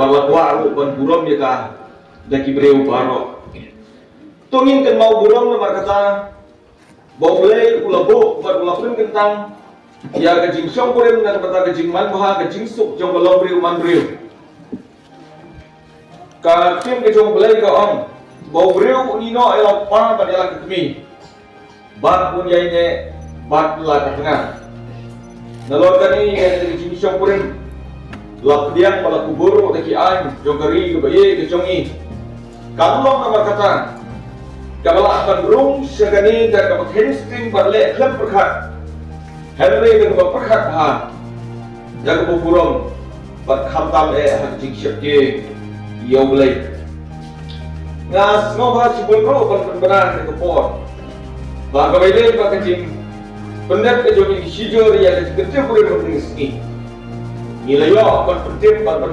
balakwa ban buram ya ka daki breu baro tongin kan mau buram na markata boleh ulabu ban ulapun kentang ya ka jing shong kurim na kata ka jing man baha ka jing suk jong balong breu man breu ka tim ke jong boleh ka om bau breu nino elok pa ban elak kemi bat pun yainya bat la ka tengah nalor kani ya jing shong kurim lap diang pala kubur daki an jogari ke baye ke jongi kalong nama kata kabala akan rung segani dan kapak hamstring barle klep perkat Henry dan kapak perkat ha jaga buburong bat khamtam hak jing syakye yo boleh ngas ngoba sibul ro ban benar ke por ba ka bayle ba ka jing pendat ke jongi sijor ya ke kecil boleh bertinggi nilai yo akan penting ban